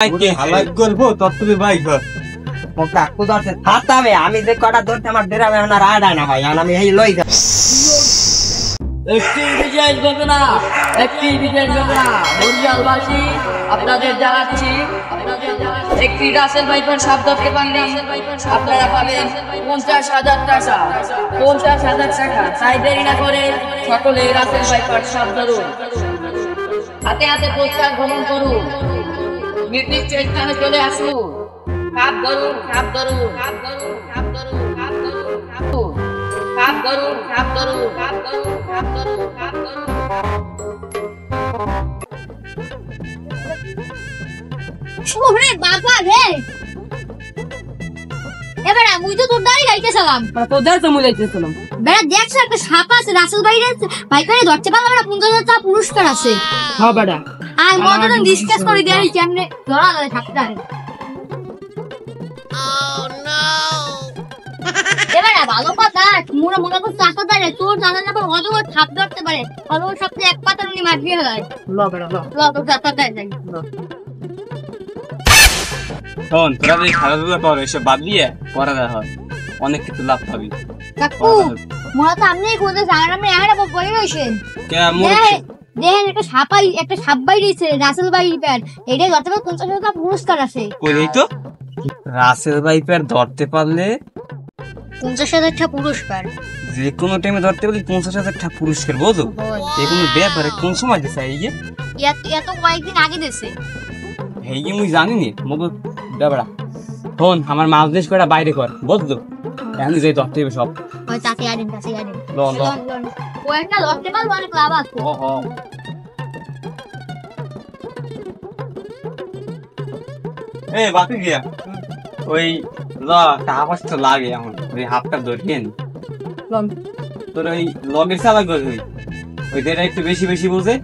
আমি যে কটা ধরতে আমার ডেরাবে না রায় না ভাই আমি এই লই একটি বিশেষ ঘটনা বরিশালবাসী আপনাদের জানাচ্ছি একটি রাসেল ভাইপার সাপ ধরতে পারলে আপনারা পাবেন 50,000 টাকা 50,000 টাকা। তাই দেরি না করে সকলে রাসেল ভাইপার সাপ ধরুন, হাতে হাতে পোস্টার ভ্রমণ করুন, নির্দিষ্ট স্থানে চলে আসুন। সাপ ধরুন, সাপ ধরুন, সাপ ধরুন, সাপ ধরুন, সাপ ধরুন, সাপ ধরুন, সাপ ধরুন, সাপ ধরুন, সাপ ধরুন, সাপ ধরুন, সাপ ধরুন। ওরে বাবা রে, এবার আমি তো তোর দাঁড়িয়ে যাইতেছিলাম, তোর দাঁড়িয়ে তো মুই যাইতেছিলাম। বেড়া দেখছ একটা সাপ আছে রাসেল ভাইপারে ধরতে পারলাম না, 50,000 টাকা পুরস্কার আছে। হ্যাঁ বেটা, আর মজা ডিসকাস করে দেই কেমনে ধরা যায় সাপটা। এবার ভালো কথা মোরা মনে করতে আসতে পারে তোর জানা না অত সাপ ধরতে পারে, অত সাপে এক পাতা উনি মারিয়ে ফেলায়। ল বেটা ল তো যাতা দেয় যাই শোন, তোরা যদি খেলাধুলা কর এসব বাদ দিয়ে পড়া হয়, অনেক কিছু লাভ পাবি। কাকু মোরা তো আমনেই কোথায় জানা আমরা এখানে বই রইছেন দেখেন একটা সাপ বাইরেছে রাসেল ভাইপার, এটাই ধরতে পারলে 50,000 টাকা পুরস্কার আছে। কই তো রাসেল ভাইপার ধরতে পারলে 50,000 টাকা পুরস্কার, যে কোনো টাইমে ধরতে পারলে 50,000 টাকা পুরস্কার। বুঝো এই কোনো ব্যাপারে কোন সময় দিছে এই যে এত কয়েকদিন আগে দিছে। এই যে মুই জানি নি মগজ ব্যাপারা। ফোন আমার মাছ দেশ করে বাইরে কর, বুঝলো? এখন যে ধরতে হবে সব ওই তাতে আদিন কাছে আদিন লন লন ও একটা ধরতে পারবো অনেক লাভ আছে। ও ও এ বাকি গিয়া ওই ল টাকাস তো লাগে এখন ওই হাফটা ধরিয়েন লন তোর ওই লগের চালা গই ওই দেটা একটু বেশি বেশি বোঝে।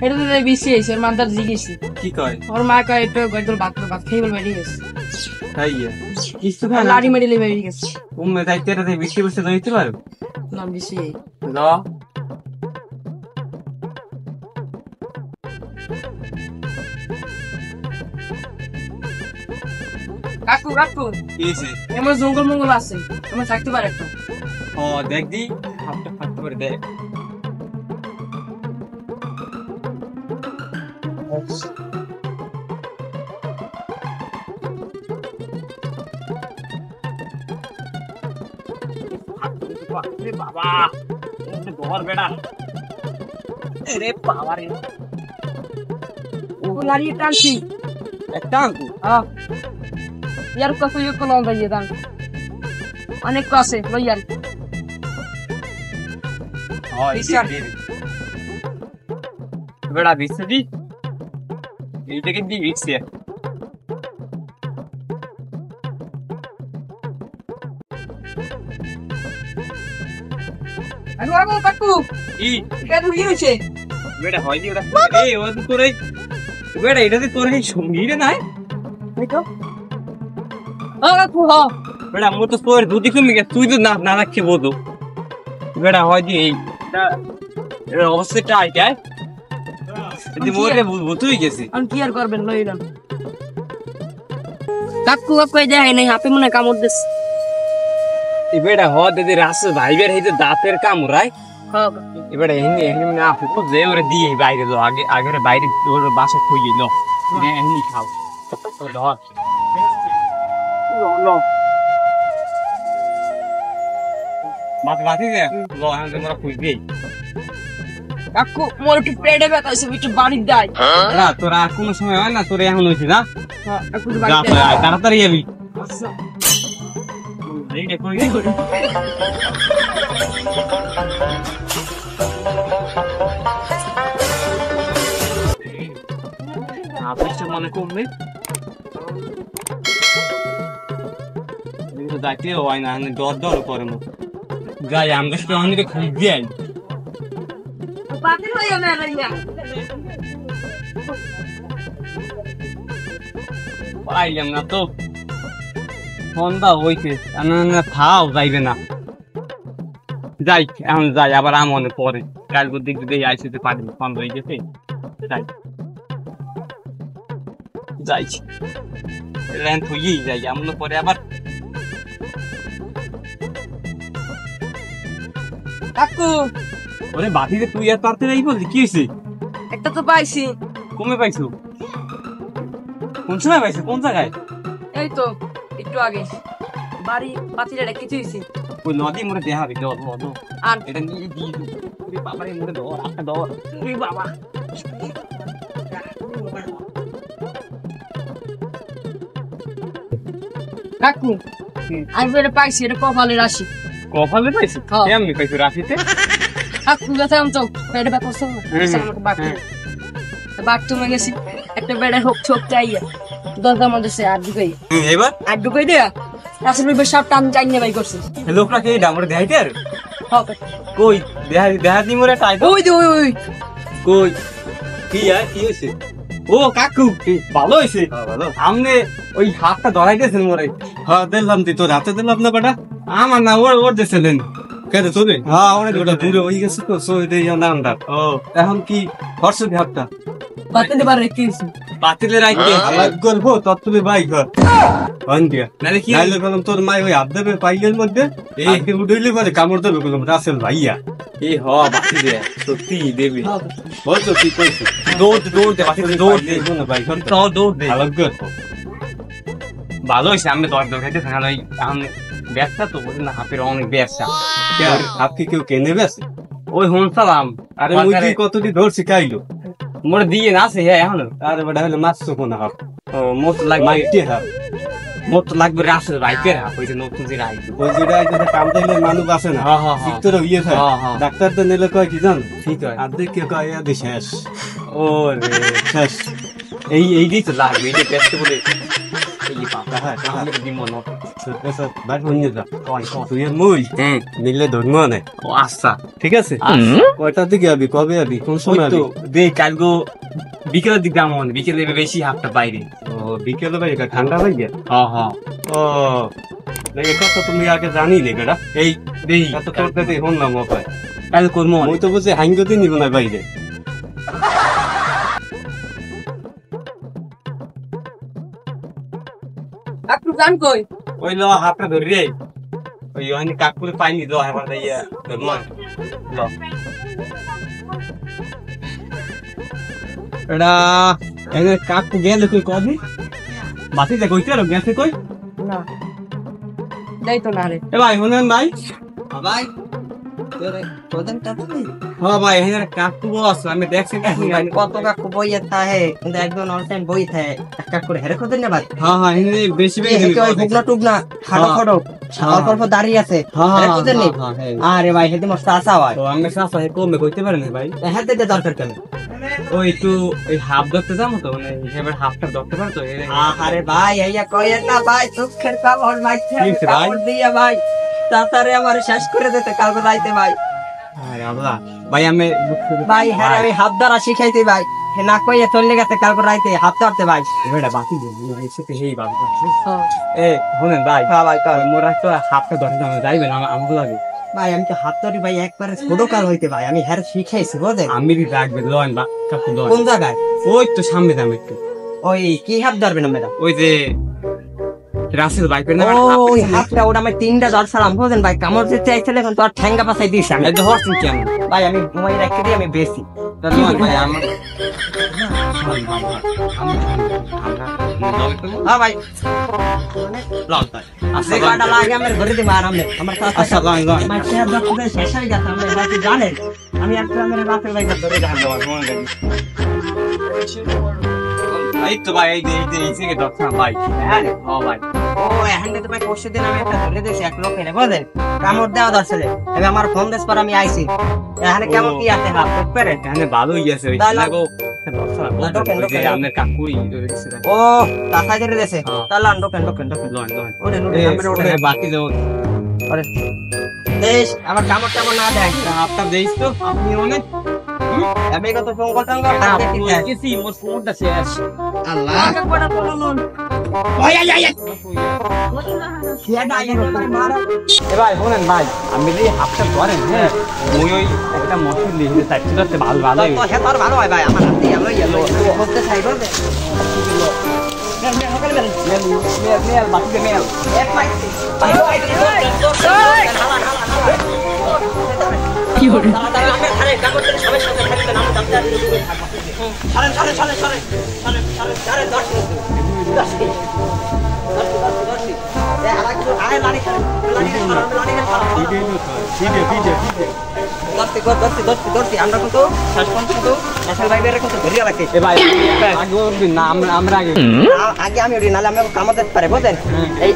এটা তো বেশি হয়েছে, ওর মানটার জিজ্ঞেসি কি কয় ওর মা কয় একটু গড়দোল ভাত খেয়ে বল বেরিয়ে গেছে, তাই কিছু খায় লাড়ি মেডিলে বেরিয়ে গেছে। উম্মে তাই তেরাতে বেশি বসে ধরতে পারো না বেশি ল কাকু কাকু কিছে এমন জঙ্গল মঙ্গল আছে, তোমার থাকতে পারে একটা। ও দেখ দি হাফটা ফাট করে দেখ। বাবা ঘর বেড়া রে বাবা রে ও লাড়ি টানছি একটা আঙ্কু ইয়ার কাছে ইয়ে কোন লঙ্গাইয়ে দান অনেক কাছে লইয়ার বেড়া দিচ্ছে দি এইটাকে দি দিচ্ছে আমি আরো কাকু ই এটা তো ইয়ে হইছে বেড়া হয় দি ওটা এই ও তো তোরে বেড়া এটা তো তোর এই সঙ্গী রে নাই এই তো ও কাকু হ বেড়া মোর তো তোর দুধি কমে গেছে, তুই তো না না রাখি বোধ বেড়া হয় দি এইটা এর অবস্থাটা আইটাই যদি মোরে বুঝবো তুই গেছি আমি কি আর করবেন লইলাম কাকু কাকু দেখাই নাই হাতে মনে কামড় দিস এবেড়া হ দিদি রাসেল ভাইবের হইতে দাঁতের কামড়ায় হ্যাঁ এবারে এমনি এমনি না ফুটো যে ওরে দিয়ে বাইরে লো আগে আগে বাইরে ওর বাসা খুই গেল এমনি খাও ধর লো মাছ বাতি দে লো এখন তোমরা খুই দেই কাকু মোর একটু পেটে ব্যথা আছে, একটু বাড়ি দাই না তোরা আর কোনো সময় হয় না, তোর এখন হইছে না একটু বাড়ি তাড়াতাড়ি যাবি আচ্ছা এইটা কই গেল আপনি মনে কমবে যাইতে হয় না দর দর করে না যাই আমরা তো অনেকে খুঁজ যাই বাতিল হয়ে গেল না পাইলাম না তো সন্ধ্যা হইছে খাও যাইবে না যাই এখন যাই আবার আমনে পরে কাল দিক দিয়ে আইসিতে পারি সন্ধ্যা হয়ে গেছে যাই যাইছি রেন থুইই যাই আমরা পরে আবার কাকু ওরে বাতিতে তুই আর পারতে নাই বললি কি হইছে একটা তো পাইছি কমে পাইছো কোন সময় পাইছো কোন জায়গায় এই তো একটু আগে বাড়ি পাতিলে রেখে দিয়েছি ওই নদী মোরে দেখাবি দর আর এটা নিয়ে দিয়ে দিবি বাবারে মোরে দর একটা দর তুই বাবা কাকু আমি বেড়ে পাইছি এটা কপালে রাশি কপালে পাইছো হ্যাঁ। কেমনি পাইছো রাশিতে কাকু গেছিলাম তো বেড়ে ব্যাপার বাথরুমে গেছি একটা বেড়ে হোক ছোপ চাইয়া দরজার মধ্যে সে আর ঢুকাই এবার আর ঢুকাই দেয়া রাসেল ভাই সব টান চাইনে ভাই করছে লোকরা কে ডামরে দেখাইতে আর হবে কই দেখা দি মোরে টাই ওই যে ওই কই কি আর কি হইছে ও কাকু ভালো হইছে ভালো আমনে ওই হাতটা ধরাইতেছেন মোরে হ্যাঁ দিলাম দি তোর হাতে দিলাম না বেটা আমার না ওর দিছিলেন কেটে তোরে হ্যাঁ ওরে ওটা দূরে হয়ে গেছে তো সই দেই নামটা ও এখন কি হর্ষ হাতটা বাতিলে বার রেখে দিয়েছি পাতিলে রাইতে আলাদ করবো তত তুমি বাই কর হন দিয়া নালে কি নাইলে বললাম তোর মাই ওই হাত দেবে পাইলের মধ্যে এই উঠইলে পরে কামড় দেবে বললাম রাসেল ভাইয়া এ হ বাতি দে সত্যি দেবি বলতো কি কইছি দৌড় দে বাতি দৌড় দে না ভাই কর তো দৌড় দে আলাদ কর ভালো হইছে আমি দৌড় খাইতে থাকা নাই আমি ব্যবসা তো বুঝি না হাতের অনেক ব্যবসা আপনি কেউ কেনে বেছে ওই হন সালাম আরে মুই কি কতটি ধরছি খাইলো মোরে দিয়ে না আছে হ্যাঁ এখন আরে বেটা হলে মাছ তো কোনা হাফ ও মোট লাগবে মাইটি হাফ মোট লাগবে রাসেল রাইতের হাফ হইছে নতুন যে রাইত ওই যেটা যেটা কাম দিলে মানুষ আছে না হ্যাঁ, হ্যাঁ, হ্যাঁ। ভিতর ইয়ে থাকে হ্যাঁ, হ্যাঁ। ডাক্তার তো নিলে কয় কি জান ঠিক হয় আর দেখে কয় আদি শেষ ও রে শেষ এই দিই তো লাগবে এই যে ব্যস্ত বলে এই পাতা হ্যাঁ, হ্যাঁ। আমি দিব না বাইর হয়ে যা তুই আর মুই মিললে ধর্ম নেই ও আচ্ছা ঠিক আছে কয়টার দিকে আবি কবে আবি কোন ওই সময় তো আবি দেখ কালগো বিকেলের দিকে আমন বিকেলে বেশি হাফটা বাইরে ও বিকেলে ভাই ঠান্ডা হয়ে গিয়া হ্যাঁ হ্যাঁ ও এই কথা তুমি আগে জানি নি বেটা এই দেই এত তোর কাছে হন না মপায় কাল করব মুই তো বুঝি হাঙ্গতি নিব না বাইরে কাকু গান কই ওই ল হাফটা ধরি রে ওই ওখানে কাকুরে পাইনি ল হাফটা ইয়া ধরম ল এডা এনে কাকু গেল কই কবি বাতি দে কইতে আর গেছে কই না দেই তো না রে এ ভাই শুনেন ভাই ভাই তোরে তোদের টাকা নেই হ্যাঁ ভাই এখানে কাকু বস আমি দেখছি কত কাকু বইয়ে থাকে কিন্তু একদম অল টাইম বই থাকে এক কাক করে হেরে কোথায় না ভাই হ্যাঁ হ্যাঁ এখানে বেশি বেশি টুকনা টুকনা খাটো খাটো অল্প অল্প দাঁড়িয়ে আছে হেরে কোথায় নেই আরে ভাই হেদি মস্ত আসা ভাই তো আমি সাসা কমে কইতে পারেন ভাই হেতে দে দরকার কেন ওই একটু ওই হাফ ধরতে যাবো তো মানে হিসেবে হাফটা ধরতে পারো তো আরে ভাই এইয়া কইেন না ভাই দুঃখের কামড় মাইছে কি হইছে ভাই? কামড় দিয়া ভাই তাতারে আমার শেষ করে দিতে কালকে রাইতে ভাই আরে আল্লাহ ভাই আমি ভাই হ্যাঁ আমি হাত ধরা শিখাইতে ভাই হে না কইয়ে চলে গেছে কালকে রাইতে হাত ধরতে ভাই এবারে বাতি দিন এসে তো সেই বাবা এ শুনেন ভাই হ্যাঁ ভাই কর মোরা তো হাফটা ধরতে যাইবেন আমাকে লাগে ভাই আমি তো হাত ধরি ভাই একবারে ছোট কাল হইতে ভাই আমি হ্যাঁ শিখাইছি বুঝলেন আমি রাখবে লন বা কাকু লন কোন জায়গায় ওই তো সামনে দাম একটু ওই কি হাত ধরবেন আপনারা ওই যে রাসেল বাইকের না ওই হাতটা ওটা আমি তিনটা জ্বর সালাম বুঝলেন ভাই কামড় দিতে চাইছিলে এখন তো আর ঠ্যাঙ্গা পাশাই দিস আমি এই হরছেন কেন ভাই আমি ঘুমাই রাখতে দিই আমি বেশি লন ভাই আমার হ্যাঁ ভাই লন ভাই যে কয়টা লাগে আমার ঘরে দিবা আরামে আমার কাছে আচ্ছা লন লন আমার চেহারা দেখতে শেষ হয়ে গেছে আমরা ভাই জানেন আমি একটা আমার রাতের ভাই ধরে যান এই তো ভাই এই যে এই থেকে দর্শন ভাই হ্যাঁ ও ভাই ও এখন তো ভাই পরশু দিন আমি একটা ধরে দিয়েছি এক লোকের বুঝলেন কামড় দেওয়া দর্শনে আমি আমার ফোন দেশ পর আমি আইছি এখানে কেমন কি আছে হাত পেরে এখানে ভালোই আছে ওই তাহলে- লাগো আপনার কাকুই ও তাসাই ধরে দিয়েছে হ্যাঁ। তাহলে আন্ডোকেন ডোকেন ডোকেন লন লন ওরে নুরে আমরা ওরে বাকি দেবো ওরে দেশ আমার কামড় টামড় না দেয় হাফটা দেইস তো আপনি অনেক আমি কত ফোন করতাম গো গেছি মোর ফোনটা শেষ আল্লাহ কাকড়া বলুন ওই আই আই খেয়াটা আই মারা ভাই শোনেন ভাই আমি যদি হাফটা করেন হ্যাঁ ওই ওই একটা মশলা লিখে চাইতে ভালো ভালো তো হে তোর ভালো হয় ভাই আমার হাতে গেল ইয়েলো করতে চাইবো মেল বাতিতে মেল এক মাইক ভাই ভাই কি হলো আরে কামড় করে সবাই সাথে খাইতে নাম দামদার চলেন চলেন চলেন চলেন চলেন চলেন আরে দর্শন দর্শন এ আলাদা আরে লাড়ি খান লাড়ি ধরতে আমরা কিন্তু সাসপেন্স কিন্তু ন্যাশনাল বাইবের কিন্তু ধরিয়া লাগছে এ ভাই আগে উঠবি না আমরা আগে আগে আমি উঠি নালে আমি কামড় দিতে পারে বুঝলেন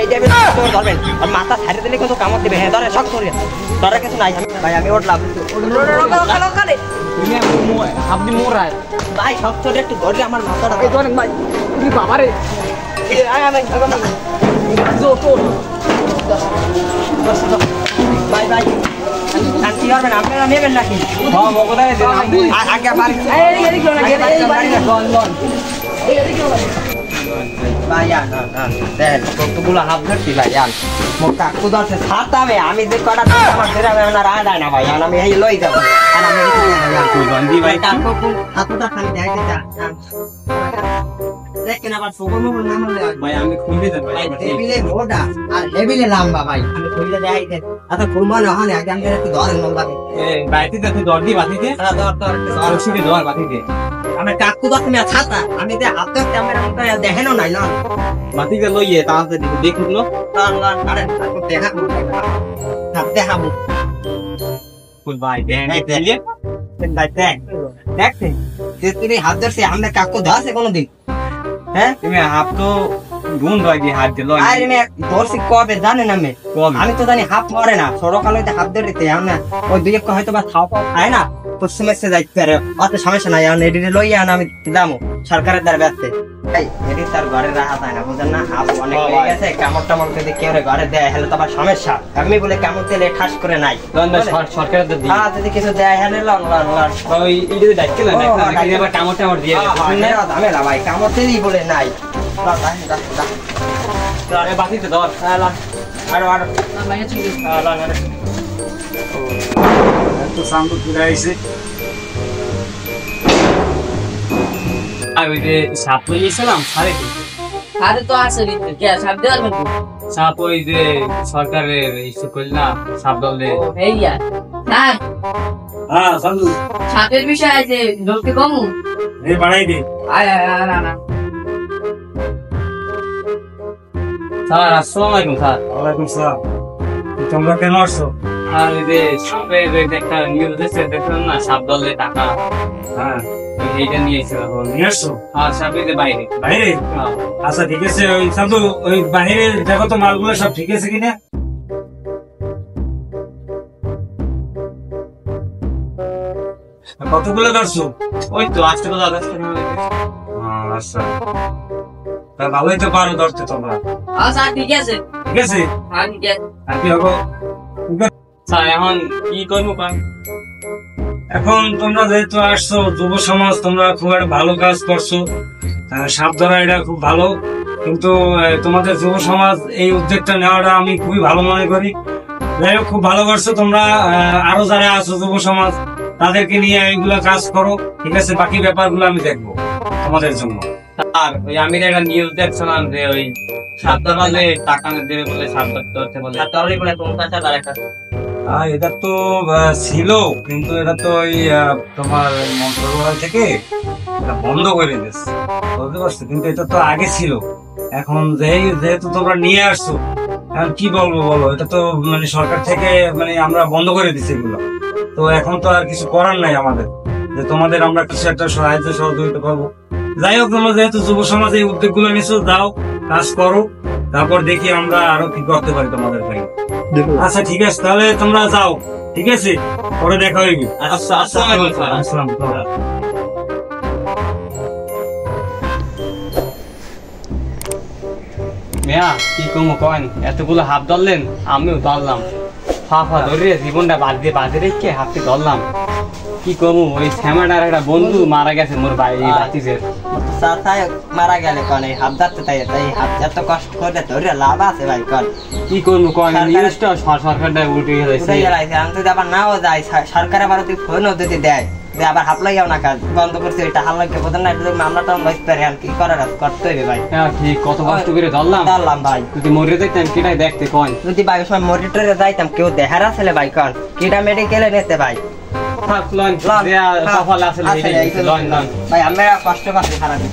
এই যাবে ধরবেন আর মাথা ছাড়িয়ে দিলে কিন্তু কামড় দিবে হ্যাঁ ধরে শক্ত ধরে ধরে কিছু নাই ভাই আমি উঠলাম আপনি মোরায় ভাই শক্ত ধরে একটু ধরে আমার মাথাটা ধরেন ভাই বাবারে ভাই ভাই শান্তি হবেন আপনারা নেবেন নাকি আগে বাড়ি ভাই কতগুলো হাত ধরছি ভাই মোর কাকু ধরছে ছাড়তামে আমি যে কটা আমার ধরে না রায় দেয় না ভাই আমি এই লই যাবো আর আমি ভাই কাকু হাতটা খালি দেখাইতে চা দেখেন আবার সুগম নাম ভাই আমি খুঁজে দেব ভাই টেবিলে মোটা আর টেবিলে লম্বা ভাই আমি খুঁজে দেখাইতে আচ্ছা কুরবান হনে আগে আমি একটু ধরেন লম্বা এই বাইতে তুই দর্দি বাতিতে ধর রশিদে ধর বাতিতে আমি কাকু ধরতে আমি ছাতা আমি তে হাতে ক্যামেরা মতো দেখেনও নাই না বাতিতে লইয়ে তাড়াতাড়ি দেখুন না আরে কাকু দেখাবো হাত দেখাবো ফুল ভাই দেন দেখতে তুই হাত ধরছে আমরা কাকু ধরছে কোনোদিন হ্যাঁ তুমি হাফ তো গুণ ভাই দিয়ে হাত দিল আরে আমি ধরছি কবে জানেন আমি তো জানি হাত মরে না সরকাল হইতে হাত ধরিতে আমরা ওই দুই এক হয়তো বা খাও খায় না পশ্চিমে যাইতে পারে অত সমস্যা নাই আমি এডিটে লইয়া আমি দামো সরকারের দ্বারা ব্যস্ত এই এডিট তার ঘরে রাখা যায় না বুঝেন না হাত অনেক হয়ে গেছে কামড় টামড় যদি কেউ ঘরে দেয় হলে তো আবার সমস্যা আমি বলে কামড় দিলে ঠাস করে নাই সরকারের তো হ্যাঁ যদি কিছু দেয় হলে ওই এটা দায়িত্ব না আবার কামড় টামড় দিয়ে ঝামেলা ভাই কামড় দিলেই বলে নাই বাতিতে ধর আরো আরো আর ওই যে সাপ লইয়েছিলাম সারে হাতে তো আছে কে সাপ দেওয়ার মতো সাপ ওই যে সরকারের ইস্যু করল না সাপ দলে এইয়া স্যার হ্যাঁ সাধু সাপের বিষয় আছে লোককে কমু এই বাড়াই দে আয় না স্যার আসসালামু আলাইকুম স্যার ওয়ালাইকুম সালাম তোমরা কেন আসছো? আর ওই যে সাপের একটা নিউজ এসে দেখলাম না সাপ দলে টাকা হ্যাঁ এইটা নিয়েছিল নিয়ে আসছো আর সাপের বাইরে বাইরে? আচ্ছা ঠিক আছে ওই সাধু ওই বাইরে দেখো তো মালগুলো সব ঠিক আছে কিনা। কতগুলো ধরছো? ওই তো আজকে তো দাদা আচ্ছা তা ভালোই তো পারো ধরতে তোমরা, স্যার ঠিক আছে ঠিক আছে। হ্যাঁ ঠিক আছে আর কি হবো স্যার এখন কি করবো পান এখন তোমরা যেহেতু আসছো যুব সমাজ, তোমরা খুব একটা ভালো কাজ করছো, সাপ ধরা এটা খুব ভালো, কিন্তু তোমাদের যুব সমাজ এই উদ্যোগটা নেওয়াটা আমি খুবই ভালো মনে করি। যাই হোক খুব ভালো করছো তোমরা, আরো যারা আছো যুব সমাজ তাদেরকে নিয়ে এইগুলা কাজ করো, ঠিক আছে। বাকি ব্যাপারগুলো আমি দেখবো তোমাদের জন্য। আর ওই আমি একটা নিউজ দেখছিলাম যে ওই সাপ ধরলে টাকা দেবে বলে সাপ ধরতে বলে তাহলে বলে কোন কাছে আর একটা এটা তো ছিল, কিন্তু এটা তো ওই তোমার মন্ত্রণালয় থেকে এটা বন্ধ করে দিয়েছে, বুঝতে পারছো। কিন্তু এটা তো আগে ছিল, এখন যেহেতু তোমরা নিয়ে আসছো, এখন কি বলবো বলো, এটা তো মানে সরকার থেকে মানে আমরা বন্ধ করে দিচ্ছি এগুলো, তো এখন তো আর কিছু করার নাই আমাদের, যে তোমাদের আমরা কিছু একটা সাহায্য সহযোগিতা করবো। যাই হোক তোমরা যেহেতু যুব সমাজ এই উদ্যোগগুলো নিচ্ছো, দাও কাজ করো, তারপর দেখি আমরা আরো কি করতে পারি তোমাদের ভাই। আচ্ছা ঠিক আছে, তাহলে তোমরা যাও, ঠিক আছে, পরে দেখা হইবি। আচ্ছা আসসালামু আলাইকুম স্যার। আসসালাম। মেয়া কি কমো কয়েন এতগুলো হাফ ধরলেন, আমিও ধরলাম, ফাফা ধরে জীবনটা বাদে রেখে হাফটি ধরলাম। কি কমু ওই শ্যামাটার একটা বন্ধু মারা গেছে মোর বাইরে বাতিজের চাচায় মারা গেলে কন এই হাত ধরতে তাই তাই হাত এত কষ্ট করে ধরে লাভ আছে ভাই কন কি করবো কয়েন নিউজটা সরকারটা উঠে গেছে। আমি যদি আবার নাও যাই সরকার আবার যদি ফোনও যদি দেয় যে আবার হাফ লাগাও না কাজ বন্ধ করছে এটা হাল লাগে বোঝেন না এটা মামলাটা লইতে পারে আর কি করার আছে, করতে হবে ভাই। হ্যাঁ ঠিক, কত কষ্ট করে ধরলাম ভাই। যদি মরে যাইতাম কেটাই দেখতে কন, যদি ভাই ওই সময় মরিটরে যাইতাম কেউ দেখার আসলে ভাই কন কিটা মেডিকেলে নিতে ভাই। থাক লন দেয়া সফল আসলে ভাই আমরা কষ্ট পাচ্ছি সারাদিন।